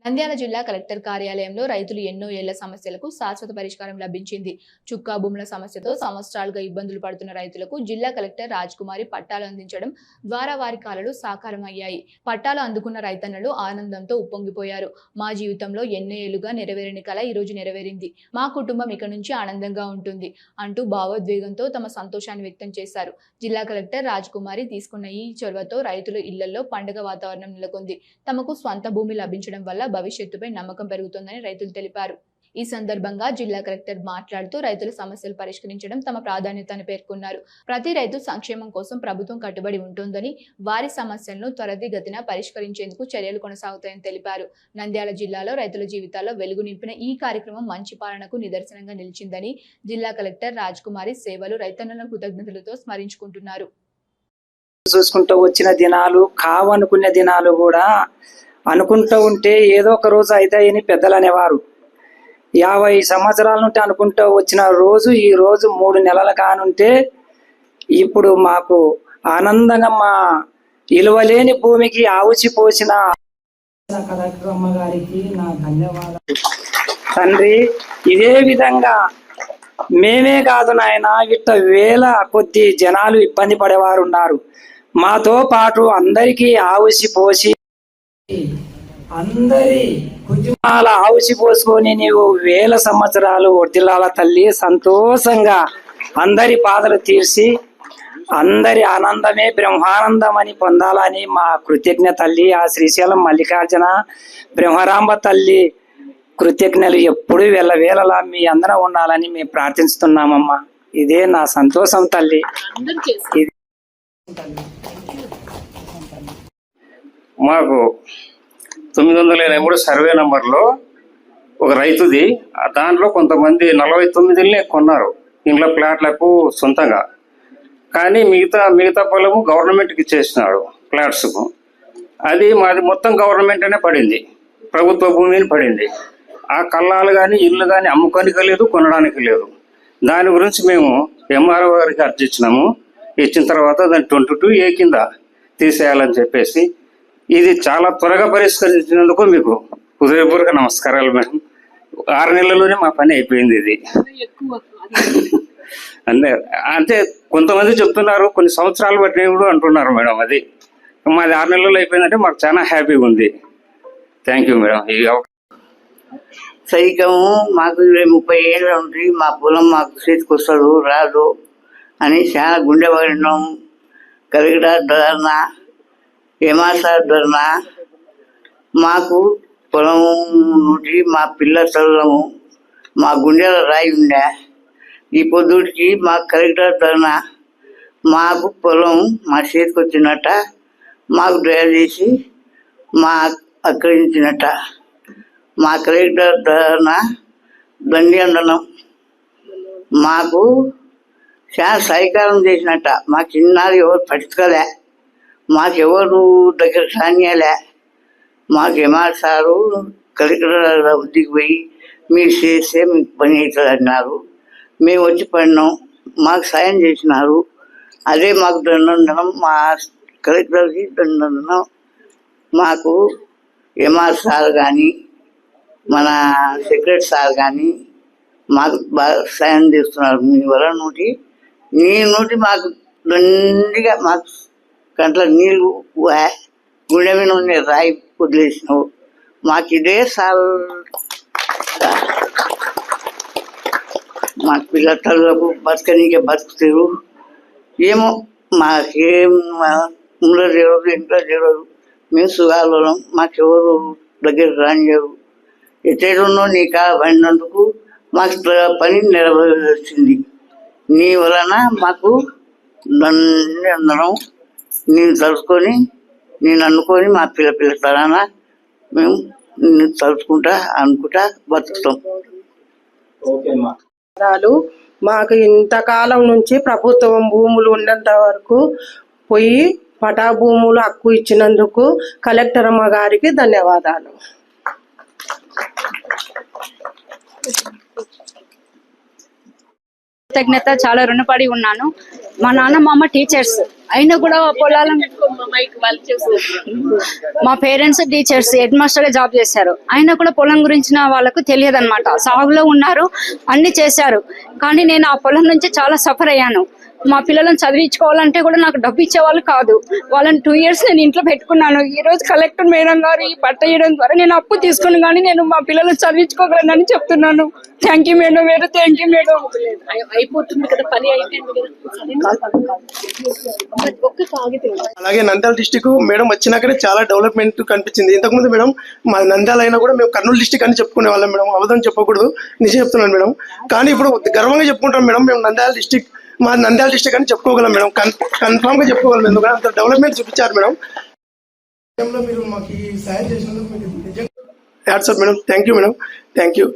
నంద్యాల జిల్లా కలెక్టర్ కార్యాలయంలో రైతులు ఎన్నో ఏళ్ల సమస్యలకు శాశ్వత పరిష్కారం లభించింది. చుక్కా భూముల సమస్యతో సంవత్సరాలుగా ఇబ్బందులు పడుతున్న రైతులకు జిల్లా కలెక్టర్ రాజ్కుమారి పట్టాలు అందించడం ద్వారా వారి కలలు సాకారం అయ్యాయి. పట్టాలు అందుకున్న రైతన్నలు ఆనందంతో ఉప్పొంగిపోయారు. మా జీవితంలో ఎన్నో ఏళ్లుగా నెరవేరని కల ఈ రోజు నెరవేరింది. మా కుటుంబం ఇక నుంచి ఆనందంగా ఉంటుంది అంటూ భావోద్వేగంతో తమ సంతోషాన్ని వ్యక్తం చేశారు. జిల్లా కలెక్టర్ రాజ్కుమారి తీసుకున్న ఈ చొరవతో రైతుల ఇళ్లలో పండుగ వాతావరణం నెలకొంది. తమకు స్వంత భూమి లభించడం వల్ల భవిష్యత్తుపై నమ్మకం పెరుగుతుందని రైతులు తెలిపారు. ఈ సందర్భంగా జిల్లా కలెక్టర్ మాట్లాడుతూ రైతుల సమస్యలు పరిష్కరించడం తమ ప్రాధాన్యత అని పేర్కొన్నారు. ప్రతి రైతు సంక్షేమం కోసం ప్రభుత్వం కట్టుబడి ఉంటుందని, వారి సమస్యలను త్వరితగతిన పరిష్కరించేందుకు చర్యలు కొనసాగుతాయని తెలిపారు. నంద్యాల జిల్లాలో రైతుల జీవితాల్లో వెలుగు నింపిన ఈ కార్యక్రమం మంచి పాలనకు నిదర్శనంగా నిలిచిందని జిల్లా కలెక్టర్ రాజ్కుమారి సేవలు రైతన్నల కృతజ్ఞతలతో స్మరించుకుంటున్నారు. చూసుకుంటూ వచ్చిన దినాలు కావనుకునే దినాలు కూడా అనుకుంటూ ఉంటే ఏదో ఒక రోజు అవుతాయని పెద్దలు అనేవారు. 50 సంవత్సరాల నుండి అనుకుంటూ వచ్చిన రోజు ఈ రోజు 3 నెలల కానుంటే ఇప్పుడు మాకు ఆనందంగా మా ఇలువలేని భూమికి ఆవుచిపోసిన కలెక్టర్ అమ్మగారికి నా ధన్యవాదాలు. తండ్రి, ఇదే విధంగా మేమే కాదు నాయన, ఇట్ట వేల కొద్ది జనాలు ఇబ్బంది పడేవారు ఉన్నారు. మాతో పాటు అందరికీ ఆవుచిపోసి అందరి కుటుంబాల ఆవుచి పోసుకొని నీవు వేల సంవత్సరాలు వర్ధిల్లాల తల్లి. సంతోషంగా అందరి బాధలు తీర్చి అందరి ఆనందమే బ్రహ్మానందం అని పొందాలని మా కృతజ్ఞ తల్లి ఆ శ్రీశైలం మల్లికార్జున బ్రహ్మరాంబ తల్లి కృతజ్ఞలు ఎప్పుడు వేళలా మీ అందరం ఉండాలని మేము ప్రార్థిస్తున్నామమ్మా. ఇదే నా సంతోషం తల్లి. మాకు 983 సర్వే నంబర్లో ఒక రైతుది, దాంట్లో కొంతమంది 49 కొన్నారు ఇండ్ల ప్లాట్లకు సొంతంగా. కానీ మిగతా పొలము గవర్నమెంట్కి ఇచ్చేసినాడు ప్లాట్స్కు. అది మాది మొత్తం గవర్నమెంట్ అనే పడింది, ప్రభుత్వ భూమిని పడింది. ఆ కళ్ళాలు కానీ ఇల్లు కానీ అమ్ముకోనికి లేదు, కొనడానికి లేదు. దాని గురించి మేము ఎంఆర్ఓ గారికి అర్జించినాము. ఇచ్చిన తర్వాత దాన్ని 22A కింద తీసేయాలని చెప్పేసి, ఇది చాలా త్వరగా పరిష్కరించినందుకు మీకు హృదయపూర్వక నమస్కారాలు మేడం. 6 నెలల్లోనే మా పని అయిపోయింది. ఇది అంటే కొంతమంది చెప్తున్నారు కొన్ని సంవత్సరాలు పట్టినవి కూడా అంటున్నారు మేడం. అది మాది 6 నెలల్లో అయిపోయిందంటే మాకు చాలా హ్యాపీగా ఉంది. Thank you madam. సైకము మాకు 30 ఏళ్ళు ఉండి మా పొలం మాకు చేతికొస్తాడు రాదు అని చాలా గుండె పడినాం. కలెక్టర్ ధరణ, ఎంఆర్ఆర్ ధరణ, మాకు పొలం నుండి మా పిల్ల చదువు మా గుండెల రాయి ఉండే. ఈ పొద్దుడికి మా కలెక్టర్ ధరణ మాకు పొలం మా చేతికి వచ్చినట్ట, మాకు దయచేసి మా అక్కడించినట్ట. మా కలెక్టర్ ధరణ దండి అండనం మాకు చాలా సహకారం చేసినట్ట. మా చిన్నది ఎవరు పట్టుకోలే, మాకెవరు దగ్గర సాన్యాలే. మాకు ఎంఆర్ సారు కలెక్టర్ వద్దకు పోయి మీరు చేస్తే మీకు పని అవుతుంది అన్నారు. మేము వచ్చి పడినాం, మాకు సాయం చేసినారు. అదే మాకు దండనం, మా కలెక్టర్కి దండనం. మాకు ఎంఆర్ సార్ కానీ మన సెక్రటరీ సార్ కానీ మాకు బాగా సాయం చేస్తున్నారు. మీ వల్ల నీ మాకు దండిగా మాకు కంట్లో నీళ్ళు గుండె మీద ఉండే రాయి వదిలేసినావు. మాకు ఇదే సార్ మా పిల్ల తల్లులకు బతకనీకే బతుకుతారు. ఏమో మాకేం ఊళ్ళో జరగదు, ఇంట్లో జరగదు. మేము సుగాలు మాకెవరు దగ్గర రానియరు. ఎట్టేడున్నో నీ కాడ పడినందుకు మాకు పని నెరవేర్చింది. నీ వలన మాకు అందరం నేను తలుచుకొని నేను అనుకొని మా పిల్ల తరాన మేము నిన్ను తలుచుకుంటా అనుకుంటా బతుకుతాం. మాకు ఇంతకాలం నుంచి ప్రభుత్వం భూములు ఉన్నంత వరకు పోయి పటా భూములు హక్కు ఇచ్చినందుకు కలెక్టర్ అమ్మ గారికి ధన్యవాదాలు. కృతజ్ఞత, చాలా రుణపడి ఉన్నాను. మా నాన్న మా అమ్మ టీచర్స్. అయినా కూడా పొలాలను మా పేరెంట్స్ టీచర్స్ హెడ్ మాస్టర్ గా జాబ్ చేశారు. అయినా కూడా పొలం గురించిన వాళ్ళకు తెలియదు అనమాట. సాగులో ఉన్నారు, అన్ని చేశారు. కానీ నేను ఆ పొలం నుంచి చాలా సఫర్ అయ్యాను. మా పిల్లలను చదివించుకోవాలంటే కూడా నాకు డబ్బు ఇచ్చేవాళ్ళు కాదు. వాళ్ళని 2 years నేను ఇంట్లో పెట్టుకున్నాను. ఈ రోజు కలెక్టర్ మేడం గారు ఈ పట్ట ఇవ్వడం ద్వారా నేను అప్పు తీసుకుని కానీ నేను మా పిల్లలను చదివించుకోగలనని చెప్తున్నాను. థ్యాంక్ యూ మేడం గారు, థ్యాంక్ యూ మేడం. అయిపోతుంది కదా పని, అయిపోయింది కదా. అలాగే నంద్యాల డిస్టిక్ మేడం వచ్చినాకనే చాలా డెవలప్మెంట్ కనిపించింది. ఇంతకుముందు మేడం మా నంద్యాల అయినా కూడా మేము కర్నూలు డిస్టిక్ అని చెప్పుకునే వాళ్ళం మేడం. అబద్ధం చెప్పకూడదు, నిజం చెప్తున్నాను మేడం. కానీ ఇప్పుడు గర్వంగా చెప్పుకుంటాం మేడం, మేము నంద్యాల డిస్టిక్ మా నంద్యాల డిస్టిక్ అని చెప్పుకోగలం మేడం. కన్ఫామ్ గా చెప్పుకోగలం. ఎందుకంటే అంత డెవలప్మెంట్ చూపించారు మేడం. మీరు మాకు ఈ సాయం చేసినందుకు మీకు నిజంగా hats madam. Thank you madam, thank you.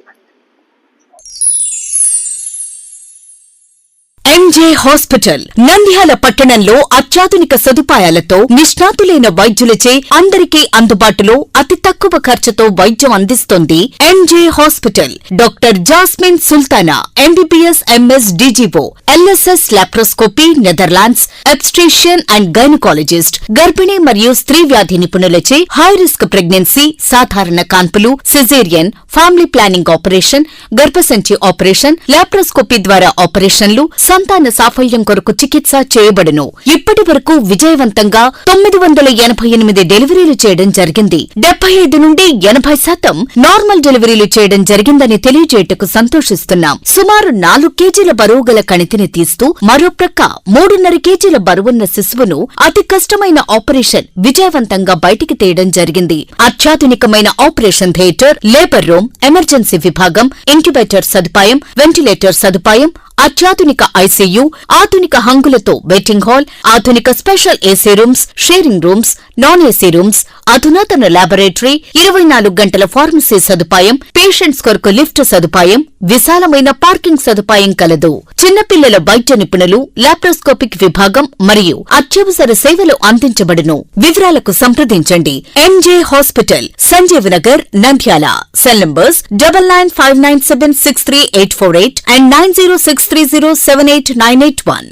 MJ hospital Nandyal పట్టణంలో అత్యాధునిక సదుపాయాలతో నిష్ణాతులైన వైద్యులచే అందరికీ అందుబాటులో అతి తక్కువ ఖర్చుతో వైద్యం అందిస్తోంది MJ hospital. Doctor Jasmine Sultana MBBS MS DGO LSS laparoscopy Netherlands obstetrician and gynaecologist. గర్భిణీ మరియు స్త్రీ వ్యాధి నిపుణులచే హై రిస్క్ ప్రెగ్నెన్సీ, సాధారణ కాన్పులు, సిజేరియన్, ఫ్యామిలీ ప్లానింగ్ ఆపరేషన్, గర్భసంచి ఆపరేషన్, లాప్రోస్కోపీ ద్వారా ఆపరేషన్లు, సంతాన సాఫల్యం కొరకు చికిత్స చేయబడును. ఇప్పటి వరకు విజయవంతంగా 988 డెలివరీలు చేయడం జరిగింది. 75 నుండి 80% నార్మల్ డెలివరీలు చేయడం జరిగిందని తెలియజేయటకు సంతోషిస్తున్నాం. సుమారు 4 కేజీల బరువు గల కణితిని తీస్తూ మరో ప్రక్క 3.5 కేజీల బరువున్న శిశువును అతి కష్టమైన ఆపరేషన్ విజయవంతంగా బయటికి తీయడం జరిగింది. అత్యాధునికమైన operation theatre, labour room, emergency విభాగం, ఇంక్యుబేటర్ సదుపాయం, వెంటిలేటర్ సదుపాయం, అత్యాధునిక ఐసీయూ, ఆధునిక హంగులతో వెయిటింగ్ హాల్, ఆధునిక special AC rooms, sharing rooms, non AC rooms, అధునాతన ల్యాబొరేటరీ, 24 గంటల ఫార్మసీ సదుపాయం, పేషెంట్స్ కొరకు లిఫ్ట్ సదుపాయం, విశాలమైన పార్కింగ్ సదుపాయం కలదు. చిన్నపిల్లల వైద్య నిపుణులు, లాప్రోస్కోపిక్ విభాగం మరియు అత్యవసర సేవలు అందించబడును. వివరాలకు సంప్రదించండి. MJ hospital, Sanjeev Nagar, Nandyal. Cell numbers 9959763848 and 9063078981.